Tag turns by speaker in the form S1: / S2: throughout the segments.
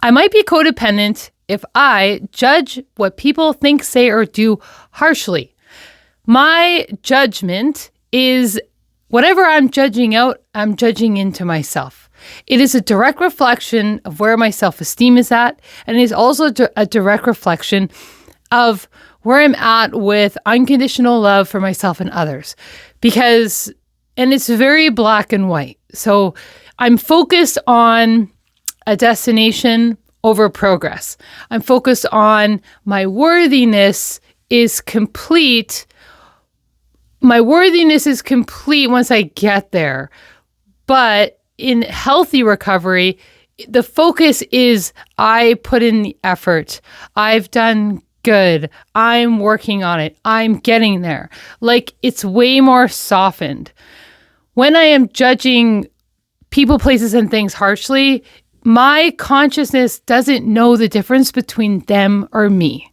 S1: I might be codependent if I judge what people think, say, or do harshly. My judgment is whatever I'm judging out, I'm judging into myself. It is a direct reflection of where my self-esteem is at, and it is also a direct reflection of where I'm at with unconditional love for myself and others. And it's very black and white. So I'm focused on a destination over progress. I'm focused on my worthiness is complete. My worthiness is complete once I get there. But in healthy recovery, the focus is I put in the effort. I've done good. I'm working on it. I'm getting there. Like, it's way more softened. When I am judging people, places, and things harshly, my consciousness doesn't know the difference between them or me.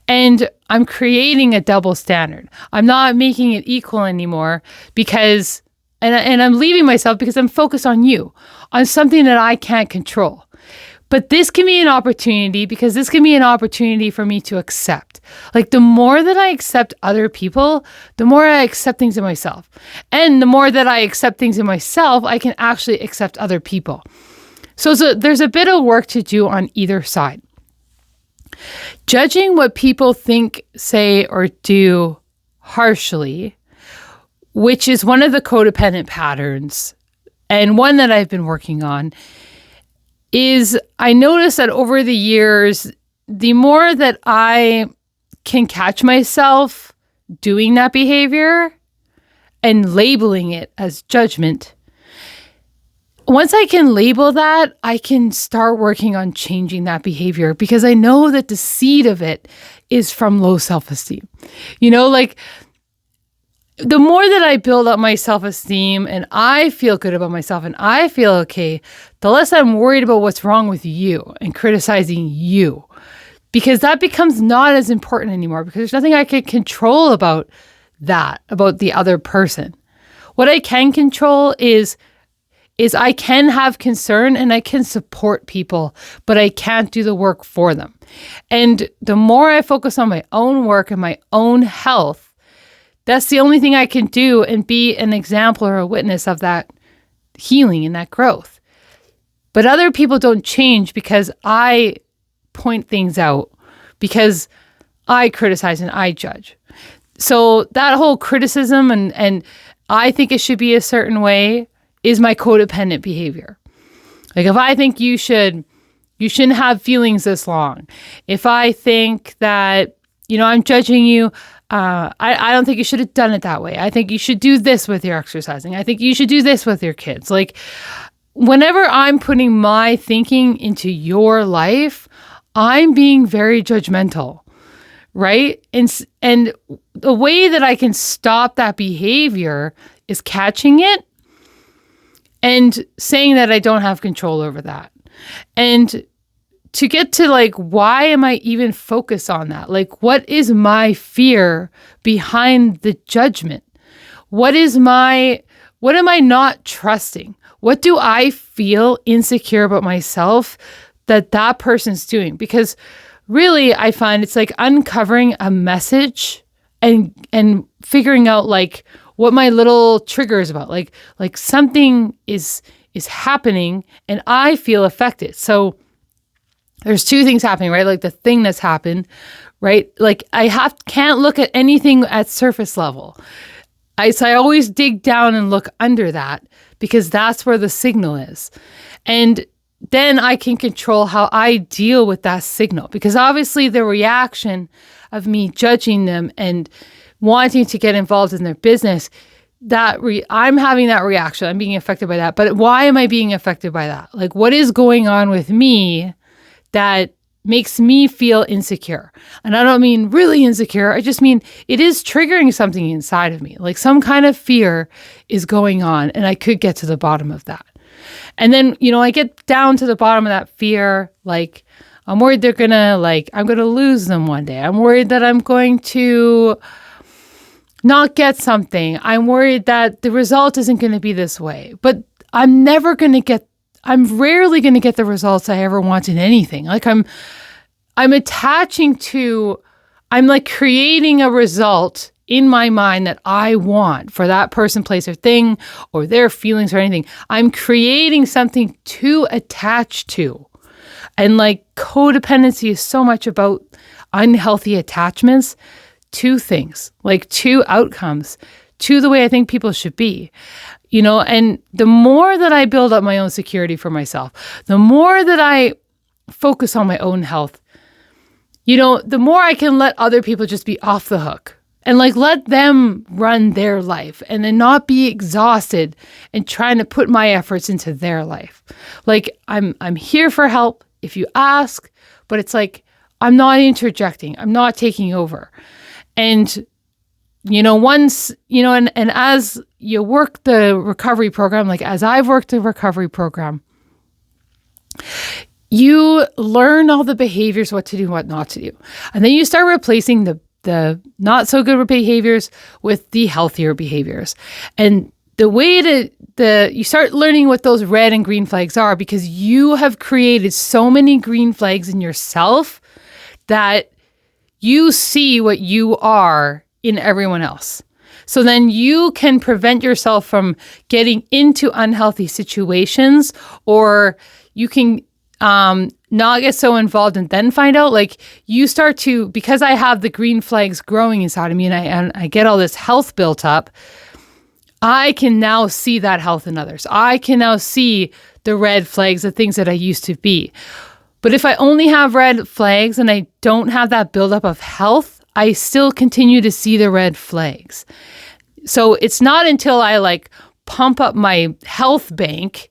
S1: And I'm creating a double standard. I'm not making it equal anymore because, and I'm leaving myself because I'm focused on you, on something that I can't control. But this can be an opportunity because this can be an opportunity for me to accept. Like, the more that I accept other people, the more I accept things in myself. And the more that I accept things in myself, I can actually accept other people. So there's a bit of work to do on either side. Judging what people think, say, or do harshly, which is one of the codependent patterns, and one that I've been working on, is I notice that over the years, the more that I can catch myself doing that behavior and labeling it as judgment, once I can label that, I can start working on changing that behavior because I know that the seed of it is from low self-esteem. You know, like, the more that I build up my self-esteem and I feel good about myself and I feel okay, the less I'm worried about what's wrong with you and criticizing you, because that becomes not as important anymore because there's nothing I can control about that, about the other person. What I can control is I can have concern and I can support people, but I can't do the work for them. And the more I focus on my own work and my own health, that's the only thing I can do and be an example or a witness of that healing and that growth. But other people don't change because I point things out, because I criticize and I judge. So that whole criticism and I think it should be a certain way is my codependent behavior. Like, if I think you shouldn't have feelings this long. If I think that, I'm judging you, I don't think you should have done it that way. I think you should do this with your exercising. I think you should do this with your kids. Like, whenever I'm putting my thinking into your life, I'm being very judgmental, right? And the way that I can stop that behavior is catching it and saying that I don't have control over that. And to get to, like, why am I even focused on that? Like, what is my fear behind the judgment? What am I not trusting? What do I feel insecure about myself that person's doing? Because really, I find it's like uncovering a message and figuring out, like, what my little trigger is about. Like something is happening and I feel affected. So there's two things happening, right? Like, the thing that's happened, right? Like, I can't look at anything at surface level. So I always dig down and look under that because that's where the signal is. And then I can control how I deal with that signal, because obviously the reaction of me judging them and wanting to get involved in their business, I'm having that reaction. I'm being affected by that. But why am I being affected by that? Like, what is going on with me that makes me feel insecure? And I don't mean really insecure. I just mean it is triggering something inside of me. Like, some kind of fear is going on and I could get to the bottom of that. And then, I get down to the bottom of that fear. Like, I'm worried I'm going to lose them one day. I'm worried that I'm going to not get something. I'm worried that the result isn't going to be this way. But I'm never going to get I'm rarely going to get the results I ever want in anything. Like I'm attaching to, I'm like creating a result in my mind that I want for that person, place, or thing, or their feelings or anything. I'm creating something to attach to. And like codependency is so much about unhealthy attachments to things, like to outcomes, to the way I think people should be. And the more that I build up my own security for myself, the more that I focus on my own health, the more I can let other people just be off the hook and like let them run their life and then not be exhausted and trying to put my efforts into their life. Like I'm here for help if you ask, but it's like I'm not interjecting. I'm not taking over. And once, and as you work the recovery program, like as I've worked the recovery program, you learn all the behaviors, what to do, what not to do. And then you start replacing the not so good behaviors with the healthier behaviors. And the way you start learning what those red and green flags are, because you have created so many green flags in yourself that you see what you are in everyone else. So then you can prevent yourself from getting into unhealthy situations, or you can not get so involved and then find out. Like you start to, because I have the green flags growing inside of me and I get all this health built up, I can now see that health in others. I can now see the red flags, the things that I used to be. But if I only have red flags and I don't have that buildup of health, I still continue to see the red flags. So it's not until I like pump up my health bank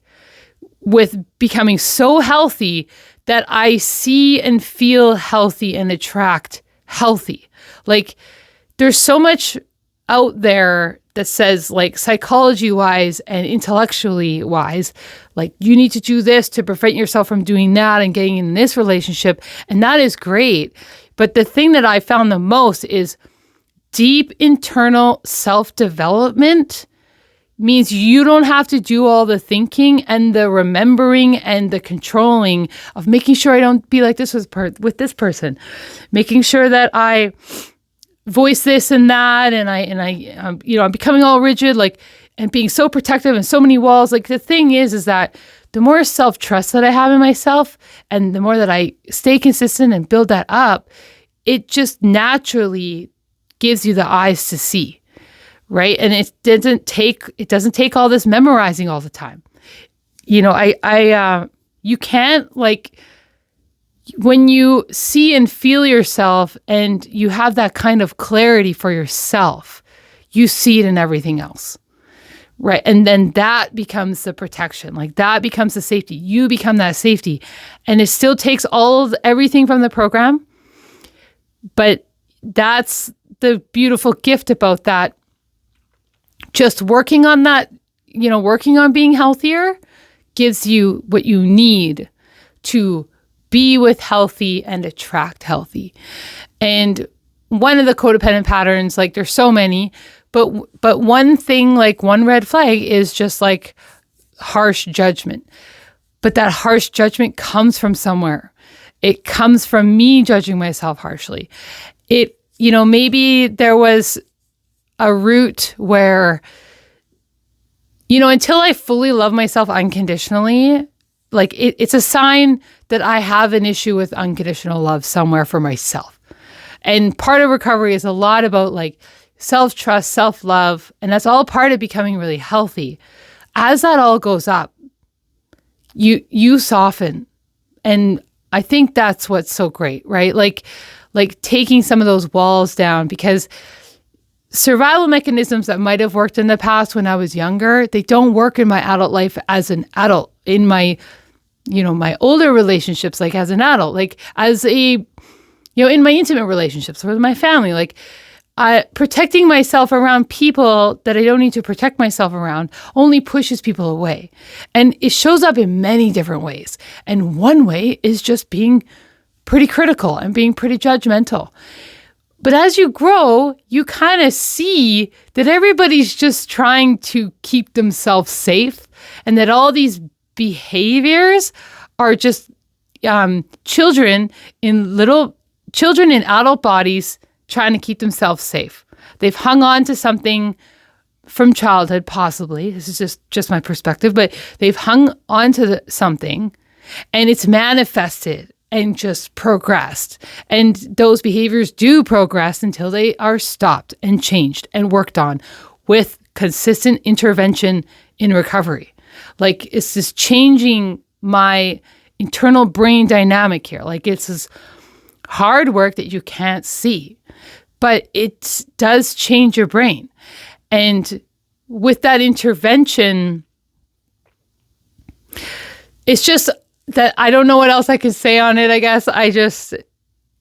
S1: with becoming so healthy that I see and feel healthy and attract healthy. Like there's so much out there that says like psychology wise and intellectually wise, like you need to do this to prevent yourself from doing that and getting in this relationship. And that is great. But the thing that I found the most is deep internal self-development means you don't have to do all the thinking and the remembering and the controlling of making sure I don't be like this with this person, making sure that I voice this and that, and I'm becoming all rigid, like, and being so protective and so many walls. Like the thing is that the more self-trust that I have in myself and the more that I stay consistent and build that up, it just naturally gives you the eyes to see. Right. And it doesn't take all this memorizing all the time. You can't, like, when you see and feel yourself and you have that kind of clarity for yourself, you see it in everything else. Right. And then that becomes the protection, like that becomes the safety. You become that safety. And it still takes everything from the program. But that's the beautiful gift about that. Just working on that, working on being healthier gives you what you need to be with healthy and attract healthy. And one of the codependent patterns, like there's so many, but one thing, like one red flag is just like harsh judgment. But that harsh judgment comes from somewhere. It comes from me judging myself harshly. Maybe there was a route where, until I fully love myself unconditionally, like it's a sign that I have an issue with unconditional love somewhere for myself. And part of recovery is a lot about like self-trust, self-love, and that's all part of becoming really healthy. As that all goes up, you soften. And I think that's what's so great, right? Like taking some of those walls down, because survival mechanisms that might have worked in the past when I was younger, they don't work in my adult life as an adult, in my, my older relationships, like as an adult, like as a, in my intimate relationships with my family, like protecting myself around people that I don't need to protect myself around only pushes people away. And it shows up in many different ways. And one way is just being pretty critical and being pretty judgmental. But as you grow, you kind of see that everybody's just trying to keep themselves safe, and that all these behaviors are just children in adult bodies trying to keep themselves safe. They've hung on to something from childhood, possibly. This is just my perspective, but they've hung on to something and it's manifested and just progressed. And those behaviors do progress until they are stopped and changed and worked on with consistent intervention in recovery. Like, it's just changing my internal brain dynamic here. Like, it's this hard work that you can't see, but it does change your brain. And with that intervention, it's just that I don't know what else I can say on it, I guess.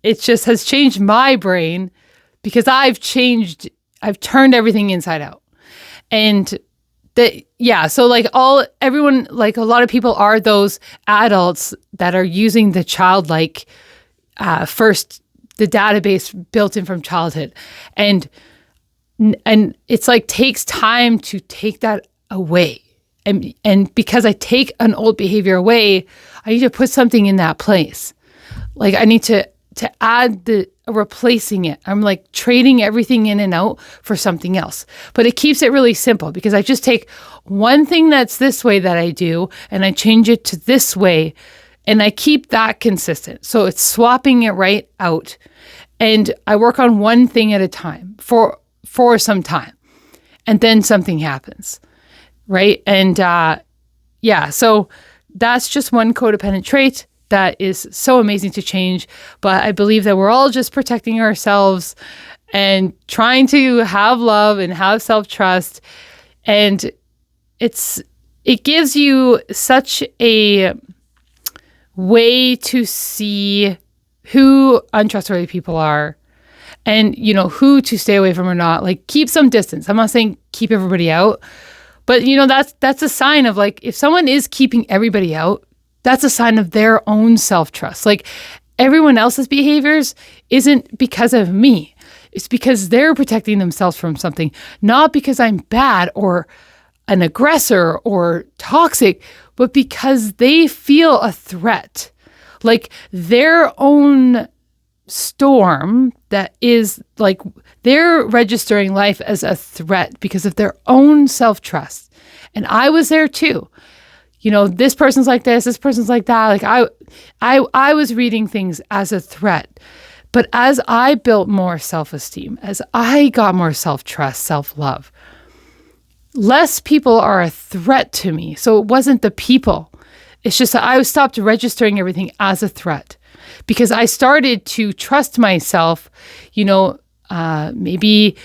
S1: It just has changed my brain because I've turned everything inside out. And so everyone, like a lot of people are those adults that are using the childlike first, the database built in from childhood. And it's like takes time to take that away. And because I take an old behavior away, I need to put something in that place. Like, I need to add replacing it. I'm like trading everything in and out for something else. But it keeps it really simple because I just take one thing that's this way that I do and I change it to this way, and I keep that consistent. So it's swapping it right out. And I work on one thing at a time for some time, and then something happens, right? And so that's just one codependent trait that is so amazing to change. But I believe that we're all just protecting ourselves and trying to have love and have self-trust. And it gives you such a way to see who untrustworthy people are, and, who to stay away from or not. Like, keep some distance. I'm not saying keep everybody out, but, that's a sign of, like, if someone is keeping everybody out, that's a sign of their own self-trust. Like, everyone else's behaviors isn't because of me. It's because they're protecting themselves from something, not because I'm bad or an aggressor or toxic, but because they feel a threat. Like, their own storm that is like they're registering life as a threat because of their own self-trust. And I was there too. This person's like this person's like that. Like, I was reading things as a threat. But as I built more self-esteem, as I got more self-trust, self-love, less people are a threat to me. So it wasn't the people. It's just that I stopped registering everything as a threat because I started to trust myself, maybe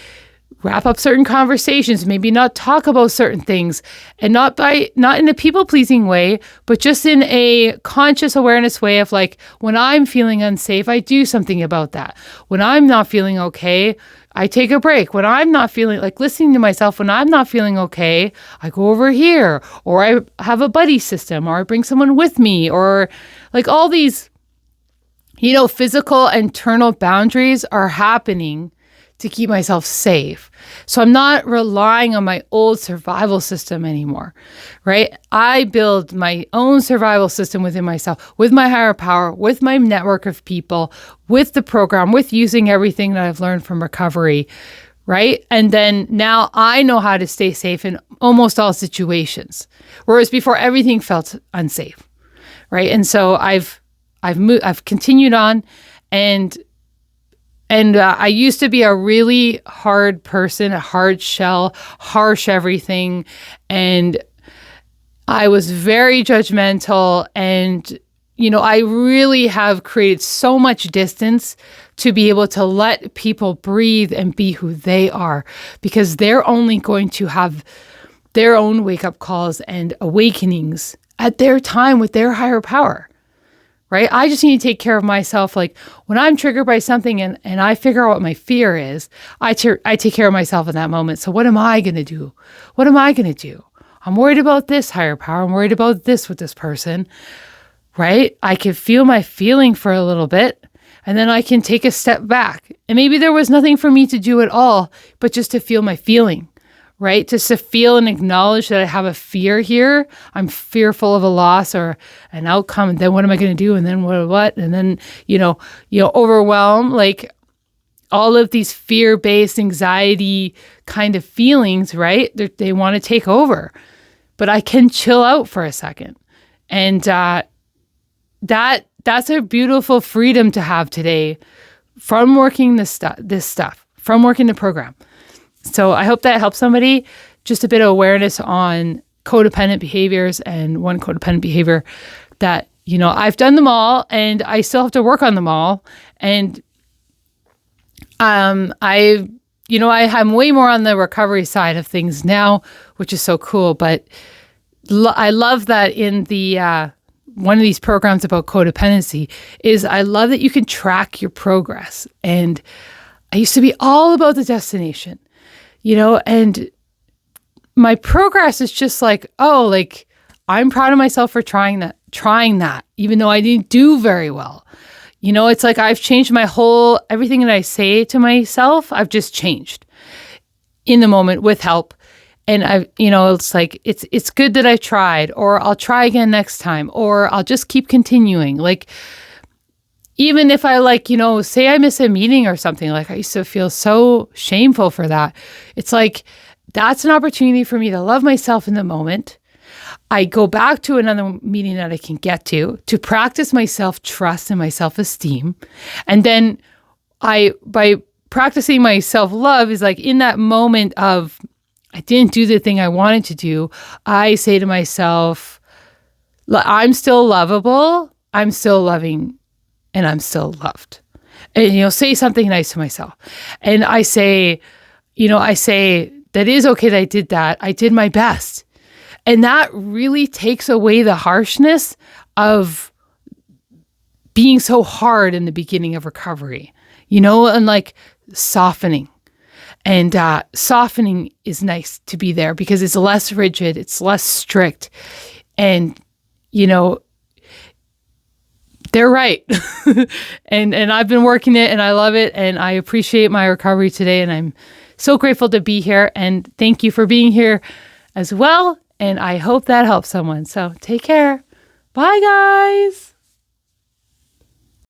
S1: wrap up certain conversations, maybe not talk about certain things, and not in a people-pleasing way, but just in a conscious awareness way of, like, when I'm feeling unsafe, I do something about that. When I'm not feeling okay, I take a break. When I'm not feeling, like, listening to myself, when I'm not feeling okay, I go over here, or I have a buddy system, or I bring someone with me, or like all these, physical internal boundaries are happening to keep myself safe. So I'm not relying on my old survival system anymore, right? I build my own survival system within myself, with my higher power, with my network of people, with the program, with using everything that I've learned from recovery, right? And then now I know how to stay safe in almost all situations, whereas before everything felt unsafe, right? And so I've continued on, and I used to be a really hard person, a hard shell, harsh everything. And I was very judgmental. And, I really have created so much distance to be able to let people breathe and be who they are, because they're only going to have their own wake-up calls and awakenings at their time with their higher power. Right? I just need to take care of myself. Like, when I'm triggered by something and I figure out what my fear is, I take care of myself in that moment. So what am I going to do? What am I going to do? I'm worried about this higher power. I'm worried about this with this person, right? I can feel my feeling for a little bit, and then I can take a step back. And maybe there was nothing for me to do at all, but just to feel my feeling, right? Just to feel and acknowledge that I have a fear here. I'm fearful of a loss or an outcome. And then what am I going to do? And then what? And then, overwhelm, like all of these fear-based anxiety kind of feelings, right? They want to take over, but I can chill out for a second. And that's a beautiful freedom to have today from working this stuff, from working the program. So I hope that helps somebody. Just a bit of awareness on codependent behaviors, and one codependent behavior that, I've done them all and I still have to work on them all. And I'm way more on the recovery side of things now, which is so cool. But I love that in the one of these programs about codependency is I love that you can track your progress. And I used to be all about the destination, and my progress is just like, I'm proud of myself for trying that, even though I didn't do very well. It's like I've changed everything that I say to myself, I've just changed in the moment with help. And it's like, it's good that I tried, or I'll try again next time, or I'll just keep continuing. Like, even if I say I miss a meeting or something, like I used to feel so shameful for that. It's like, that's an opportunity for me to love myself in the moment. I go back to another meeting that I can get to practice my self-trust and my self-esteem. And then by practicing my self-love is like in that moment of, I didn't do the thing I wanted to do, I say to myself, I'm still lovable, I'm still loving, and I'm still loved. And, say something nice to myself. And I say that is okay that I did that. I did my best. And that really takes away the harshness of being so hard in the beginning of recovery, and like softening. And softening is nice to be there because it's less rigid, it's less strict. And, they're right. and I've been working it and I love it. And I appreciate my recovery today. And I'm so grateful to be here. And thank you for being here as well. And I hope that helps someone. So take care. Bye, guys.